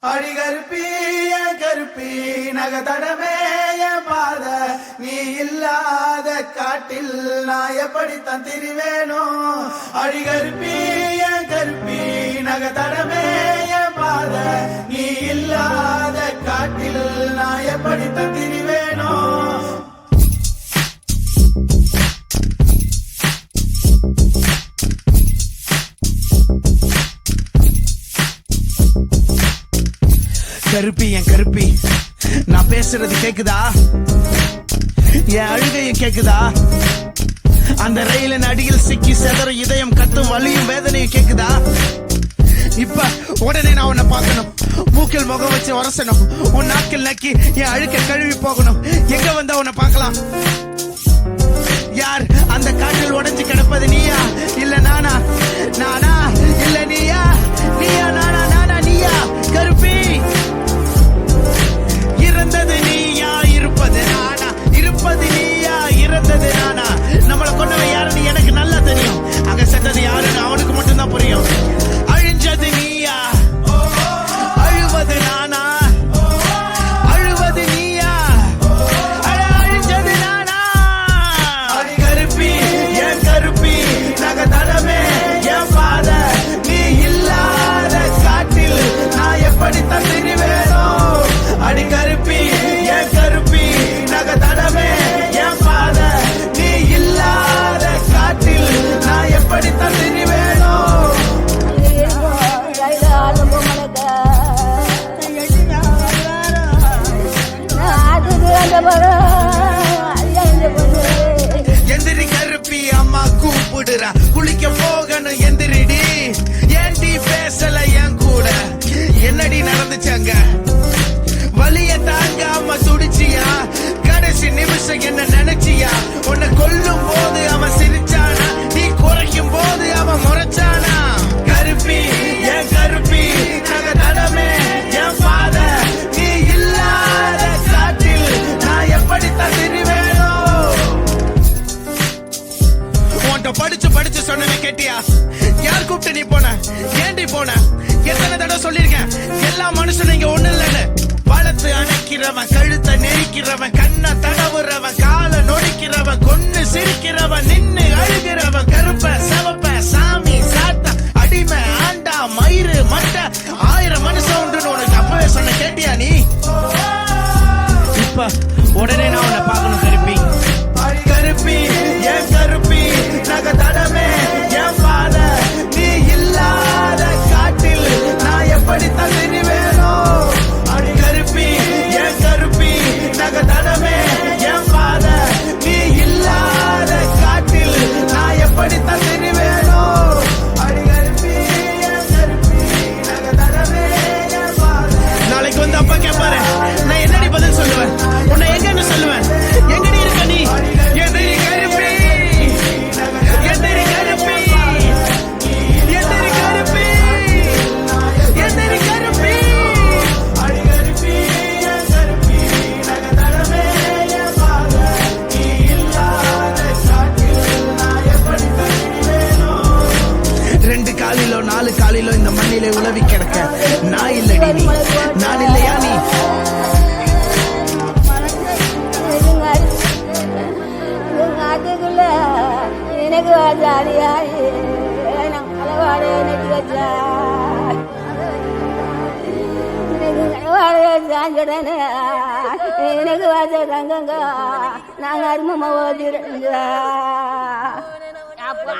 அடி கருப்பி என் கருப்பி நகதடமே என் பாத நீ இல்லாத காட்டில் நான் எப்படித்தான் திரிவேனோ. அடி கருப்பி என் கருப்பி நகதடமே என் பாத நீ இல்லாத காட்டில் நான் எப்படித்தான் திரிவேனோ. கருப்பி என் கருப்பி நான் பேசுறது கேக்குதா? என் அழுகையும் கேக்குதா? அந்த ரயிலின் அடியில் சிக்கி செதற இதயம் கத்தும் வலியும் வேதனையும் கேக்குதா? இப்ப உடனே நான் உன்னை பார்க்கணும், மூக்கில் முகம் வச்சு உரசணும், உன் நாக்கில் நக்கி என் அழுக்க கழுவி போகணும். எங்க வந்தா உன்னை பார்க்கலாம்? யார் அந்த காற்றில் உடைஞ்சு கிடப்பது? நீயா இல்ல நானா? நானா இல்ல நீயா? நீயா நானா? நானா நீயா? கருப்பி இறந்தது நீயா, இருப்பது நானா? இருப்பது நீயா, இறந்தது நானா? நம்மளை கொண்டவன் யாருன்னு எனக்கு நல்லா தெரியும், அங்க செத்தது யாருன்னு அவனுக்கு மட்டும்தான் புரியும். அழிஞ்சது நீயா, அழுவது நானா? அழுவது நீயா, அழிஞ்சது நானா? அடி கருப்பி என் கருப்பி நகதடமே என் பாத நீ இல்லாத காட்டில் நான் எப்படித்தான் திரிவேனோ. அடி கருப்பி என் கருப்பி நகதடமே என் பாத நீ இல்லாத காட்டில் நான் எப்படித்தான் திரிவேனோ. எந்திரி கருப்பி, அம்மா கூப்பிடுறா, குளிக்க போகணும் எந்திரிடி. ஏன்டி பேசல என் கூட? என்னடி நடந்துச்சாங்க? வலிய தாங்காம துடிச்சியா? கடைசி நிமிஷம் என்ன நினைச்சியா? உன்னை கொல்லும் போது அவன் சிரிச்சானா? நீ குறைக்கும் போது அவன் முறைச்சானா? கருப்பி என் கருப்பி நகதடமே என் பாத நீ இல்லாத காட்டில் நான் எப்படித்தான் திரிவேனோ. உன்கிட்ட படிச்சு படிச்சு சொன்னவே கேட்டியா? யார் கூப்பிட்டு நீ போன? ஏண்டி போன? எத்தனை தடவை சொல்லிருக்கேன் எல்லா மனுஷனும் இங்க ஒண்ணு இல்லைன்னு. வளர்த்து அணைக்கிறவன், கழுத்தை நெரிக்கிறவன், கண்ணை தடவுறவன், காலை நொடிக்கிறவன், கொன்னு சிரிக்கிறவன், நின்னு அழுகிறவன், கருப்ப செவப்ப சாமி சாத்த அடிமை ஆண்டா மயிறு மட்டை 1000 மனுஷன் உண்டுன்னு உனக்கு அப்பவே சொன்ன கேட்டியா நீ? இப்ப உடனே நான் உன்னை பார்க்கணும் கருப்பி. கருப்பி என் கருப்பி நகதடமே என் பாத நீ இல்லாத காட்டில் நான் எப்படித்தான் திரிவேனோ. அடி கருப்பி என் கருப்பி நகதடமே என் பாத நீ இல்லாத காட்டில் நான் எப்படித்தான் திரிவேனோ. அடி கருப்பி என் கருப்பி நகதடமே என் பாத. நாளைக்கு வந்து அப்பா கேட்பாரு, நான் என்னடி பதில் சொல்லுவேன்? உன்னை எங்கன்னு சொல்லுவேன்? எங்கடி இருக்க நீ? எதிரி கருப்பி, எதிரி கருப்பி, எதிரி கருப்பி, எதிரி கருப்பி. அடி கருப்பி என் கருப்பி நகதடமே என் பாத நீ இல்லாத காட்டில் நான் எப்படித்தான் திரிவேனோ. 2 காலிலோ 4 காலிலோ இந்த மண்ணிலே உலவி கிடக்க நான் இல்லடி நீ, நான் இல்லையா நீ? எனக்கு ஜாலியாயி களவாடு எனக்கு வச்சா எனக்கு களவாடு சாஞ்சுடனே எனக்கு வச்ச தங்கங்க நாங்கள் அருமமாக ஓதிருந்தா அப்போ